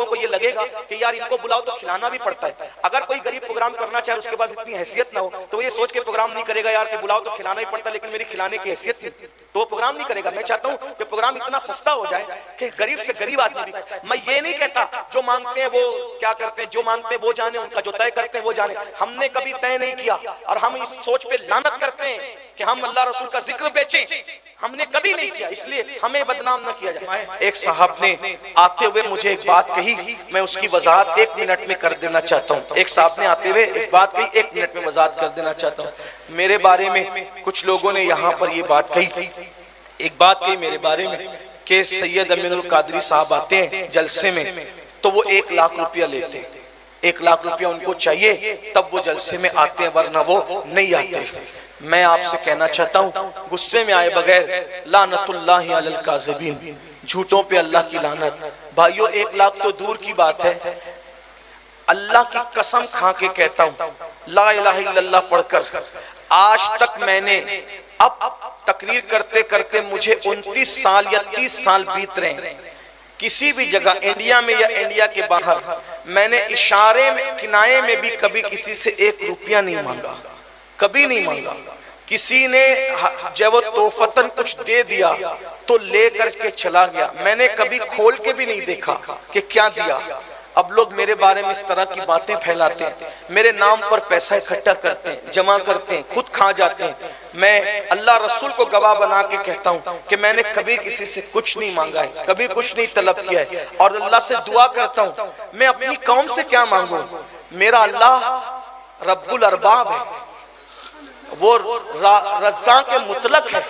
लोगों को ये लगेगा कि यार इनको बुलाओ तो खिलाना भी पड़ता है। अगर कोई गरीब प्रोग्राम करना चाहे उसके पास इतनी हैसियत ना हो तो वो ये सोच के प्रोग्राम नहीं करेगा यार कि बुलाओ तो खिलाना ही पड़ता है लेकिन मेरी खिलाने की हैसियत नहीं, तो वो प्रोग्राम नहीं करेगा। मैं चाहता हूँ कि प्रोग्राम इतना सस्ता हो जाए कि गरीब से गरीब आदमी भी, मैं ये नहीं कहता जो मांगते हैं वो क्या करते हैं, जो मांगते हैं वो जाने, उनका जो तय करते हैं वो जाने। हमने कभी तय नहीं किया और हम इस सोच पे लानत करते हैं कि हम अल्लाह रसूल का जिक्र बेचें, हमने कभी नहीं किया, इसलिए हमें बदनाम न किया जाए। एक साहब ने आते हुए मुझे एक बात कही, मैं उसकी वजाहत 1 मिनट में कर देना चाहता हूँ। एक साहब ने आते हुए एक बात कही, 1 मिनट में वजाहत कर देना चाहता हूँ। मेरे बारे में कुछ लोगों ने यहाँ पर ये बात कही, एक बात कही मेरे बारे में कि सैयद अमीनुल कादरी साहब आते हैं जलसे में तो वो 1 लाख रुपया लेते हैं, 1 लाख रुपया उनको चाहिए तब वो जलसे में आते हैं, वरना वो नहीं आते। मैं आपसे कहना चाहता हूँ गुस्से में आए बगैर, लानतुल्लाहि अलल काज़िबीन, झूठों पे अल्लाह की लानत। भाइयों 1 लाख तो दूर की बात है, अल्लाह की कसम खा के कहता हूँ ला इलाहा इल्लल्लाह पढ़कर आज तक मैंने, अब तकरीर करते करते मुझे 29 साल या 30 साल बीत रहे हैं, किसी भी जगह इंडिया में या इंडिया के बाहर मैंने इशारे में किनारे में भी कभी किसी से 1 रुपया नहीं मांगा, कभी नहीं मांगा। किसी ने जब वो तोहफतन कुछ दे दिया तो लेकर के चला गया, मैंने कभी खोल के भी नहीं देखा कि क्या दिया। अब लोग मेरे बारे में इस तरह की बातें फैलाते हैं, मेरे नाम पर पैसा इकट्ठा करते हैं, जमा करते हैं, खुद खा जाते हैं। मैं अल्लाह रसूल को गवाह बना के कहता हूँ कि मैंने कभी किसी से कुछ नहीं मांगा है, कभी कुछ नहीं तलब किया है, और अल्लाह से दुआ करता हूँ मैं अपनी कौम से क्या मांगू। मेरा अल्लाह रब्बुल अरबाब है, वो रज़्ज़ाक़ के मुतलक है,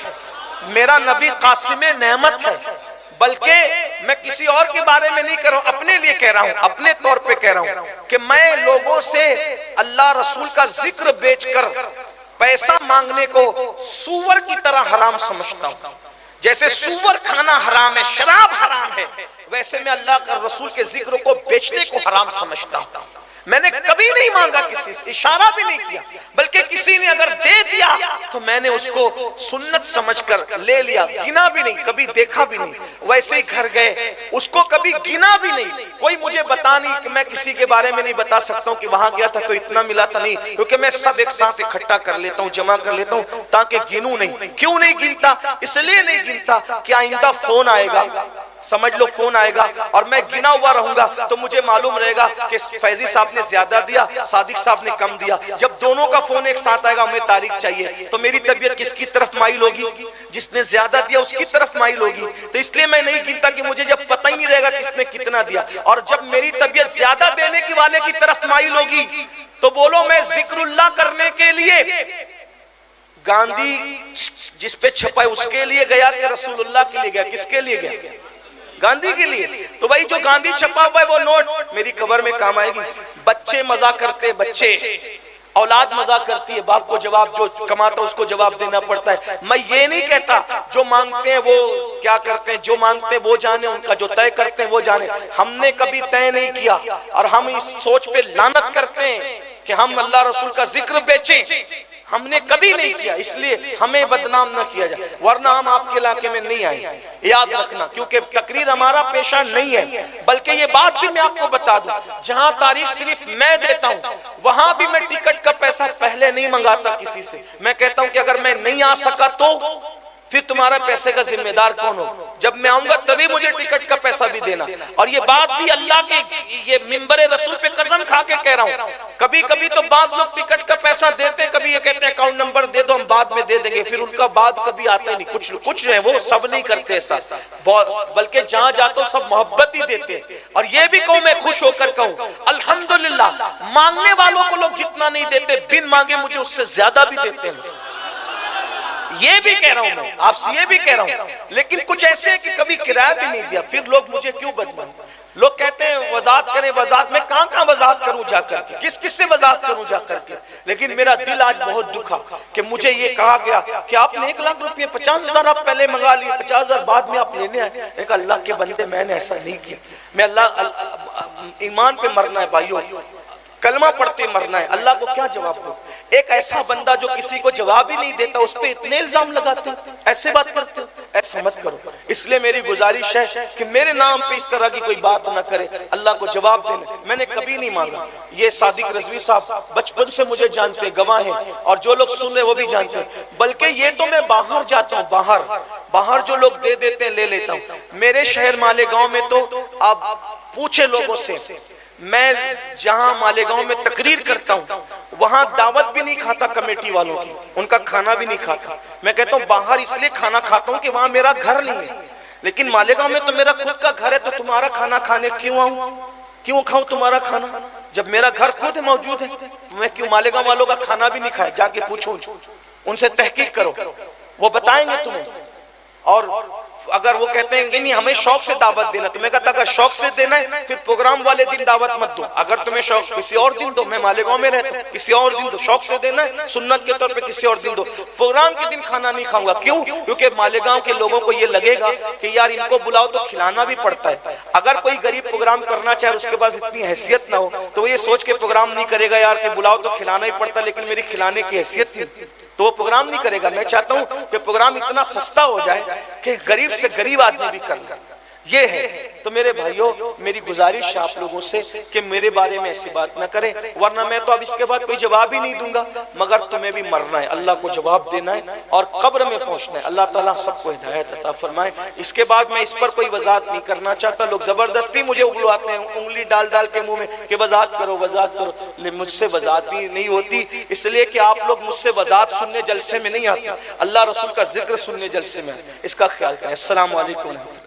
मेरा नबी कासिमे नेमत है। बल्कि मैं किसी और के बारे में नहीं कह रहा हूं, अपने लिए कह रहा हूं, अपने तौर पे कह रहा हूं कि मैं लोगों से अल्लाह रसूल का जिक्र बेचकर पैसा मांगने को सूअर की तरह हराम समझता हूं। जैसे सूअर खाना हराम है, शराब हराम है, वैसे मैं अल्लाह का रसूल के जिक्र को बेचने को हराम समझता हूं। मैंने कभी नहीं मांगा किसी से, इशारा भी नहीं किया, बल्कि किसी ने अगर दे दिया तो मैंने उसको सुन्नत समझकर ले लिया, गिना भी नहीं, कभी देखा भी नहीं। वैसे ही घर गए, उसको कभी गिना भी नहीं। कोई मुझे बता नहीं कि मैं किसी के बारे में नहीं बता सकता हूँ कि वहां गया था तो इतना मिला था, नहीं, क्योंकि मैं सब एक साथ इकट्ठा कर लेता हूँ, जमा कर लेता हूँ ताकि गिनूं नहीं। क्यों नहीं गिनता? इसलिए नहीं गिनता कि आइंदा फोन आएगा, समझ लो फोन आएगा और मैं गिना हुआ रहूंगा तो मुझे मालूम रहेगा कि फैजी साहब ने ज्यादा दिया, सादिक साहब ने कम दिया। जब दोनों का फोन एक साथ आएगा, हमें तारीख चाहिए, तो मेरी तबीयत किसकी तरफ माइल होगी? जिसने ज्यादा दिया उसकी तरफ माइल होगी। तो इसलिए मैं नहीं गिनता कि मुझे जब पता ही नहीं रहेगा किसने कितना दिया। और जब मेरी तबीयत ज्यादा देने की वाले की तरफ माइल होगी तो बोलो मैं जिक्रुल्लाह करने के लिए गांधी जिस पे छपा है उसके लिए गया कि रसूलुल्लाह के लिए गया? किसके लिए गया? गांधी के लिए। तो भाई जो गांधी छपा हुआ है वो नोट मेरी कब्र में काम आएगी। बच्चे मजाक करते, बच्चे औलाद मजाक करती है, बाप को जवाब, जो कमाता उसको जवाब देना पड़ता है। मैं ये नहीं कहता जो मांगते हैं वो क्या करते हैं, जो मांगते हैं वो जाने, उनका जो तय करते हैं वो जाने। हमने कभी तय नहीं किया और हम इस सोच पे लानत करते हैं कि हम अल्लाह रसूल का जिक्र बेचें, हमने कभी नहीं किया, इसलिए हमें बदनाम न किया जाए, वरना हम आपके इलाके में नहीं आए। याद रखना, क्योंकि तकरीर हमारा पेशा नहीं है। बल्कि ये बात भी मैं आपको बता दूं, जहां तारीख सिर्फ मैं देता हूं वहां भी मैं टिकट का पैसा पहले नहीं मंगाता किसी से। मैं कहता हूं कि अगर मैं नहीं आ सका तो फिर तुम्हारा पैसे का जिम्मेदार कौन हो? जब मैं आऊंगा तभी मुझे टिकट का पैसा भी देना। और ये बात भी अल्लाह के ये मिंबरे रसूल पे कसम खा के कह रहा हूँ। कभी कभी तो बाज लोग टिकट का पैसा देते, कभी ये कहते हैं अकाउंट नंबर दे दो हम बाद में दे देंगे, फिर उनका बाद कभी आता ही नहीं। कुछ है वो सब नहीं करते ऐसा, बल्कि जहां जाते सब मोहब्बत ही देते। और ये भी कहूँ, मैं खुश होकर कहूँ अल्हम्दुलिल्लाह, मांगने वालों को लोग जितना नहीं देते, बिन मांगे मुझे उससे ज्यादा भी देते हैं। ये भी कह रहा हूं मैं आपसे, ये भी कह रहा हूं। लेकिन कुछ ऐसे है कि कभी किराया भी नहीं दिया, फिर लोग मुझे क्यों बदनाम? लोग कहते हैं वजात करें, वजात में कहां वजात करूं जाकर के, किस से वजात करूं जाकर के। लेकिन मेरा दिल आज बहुत दुखा कि मुझे ये कहा गया कि आपने 1 लाख रुपये 50,000 आप पहले मंगा लिए, 50,000 बाद में आप लेने आए। एक अल्लाह के बंदे, मैंने ऐसा नहीं किया। मैं अल्लाह ईमान पे मरना है भाइयों, कलमा पढ़ते मरना है। अल्लाह को क्या जवाब दो? एक ऐसा बंदा जो किसी को जवाब ही नहीं देता, उस पर इतने इल्जाम लगाते, ऐसे बात करते। ऐसा मत करो। इसलिए मेरी गुजारिश है कि मेरे नाम पे इस तरह की कोई बात ना करे, अल्लाह को जवाब देना। मैंने कभी नहीं मांगा। ये सादिक रजवी साहब बचपन से मुझे जानते, गवाह हैं, और जो लोग सुन रहे वो भी जानते हैं। बल्कि ये तो मैं बाहर जाता हूँ, बाहर जो लोग दे देते हैं ले लेता हूँ। मेरे शहर मालेगांव में तो आप पूछे लोगों से, मैं जहां मालेगांव में तकरीर करता हूं वहां दावत भी नहीं खाता कमेटी वालों की, उनका खाना भी नहीं खाता। मैं कहता हूं बाहर इसलिए खाना खाता हूं कि वहां मेरा घर नहीं है, लेकिन मालेगांव में तो मेरा खुद का घर है, तो तुम्हारा खाना खाने क्यों आऊं, क्यों खाऊं तुम्हारा खाना? जब मेरा घर खुद मौजूद है तो मैं क्यों मालेगांव वालों का खाना भी नहीं खाया? जाके पूछो उनसे, तहकीक करो, वो बताएंगे तुम्हें। और अगर वो कहते हैं नहीं हमें शौक से दावत देना, तो मैं कहता अगर शौक से देना है फिर प्रोग्राम वाले दिन दावत मत दो। अगर तुम्हें शौक किसी और दिन दो, मैं मालेगांव में रहता हूं, किसी और दिन दो। शौक से देना है सुन्नत के तौर पे किसी और दिन दो, प्रोग्राम के दिन खाना नहीं खाऊंगा। क्यों? क्योंकि मालेगांव के लोगों को ये लगेगा कि यार इनको बुलाओ तो खिलाना भी पड़ता है। अगर कोई गरीब प्रोग्राम करना चाहे उसके पास इतनी हैसियत ना हो तो वो ये सोच के प्रोग्राम नहीं करेगा यार कि बुलाओ तो खिलाना ही पड़ता, लेकिन मेरी खिलाने की हैसियत नहीं, तो वो प्रोग्राम नहीं करेगा। मैं चाहता हूं कि प्रोग्राम इतना सस्ता हो जाए कि गरीब से गरीब आदमी भी कर ले। ये है। तो मेरे भाइयों, मेरी गुजारिश है आप लोगों से कि मेरे बारे में ऐसी बात ना करें, वरना मैं तो अब इसके बाद कोई जवाब ही नहीं दूंगा। मगर तुम्हें भी मरना है, अल्लाह को जवाब देना है और कब्र में पहुंचना है। अल्लाह ताला सबको हिदायत अता फरमाए। इसके बाद मैं इस पर कोई वजाहत नहीं करना चाहता। लोग जबरदस्ती मुझे उगलवाते हैं, उंगली डाल डाल के मुंह में कि वजाहत करो वजाहत करो, लेकिन मुझसे वजाहत भी नहीं होती, इसलिए कि आप लोग मुझसे वजाहत सुनने जलसे में नहीं आते, अल्लाह रसूल का जिक्र सुनने जलसे में। इसका ख्याल करें। अस्सलाम वालेकुम।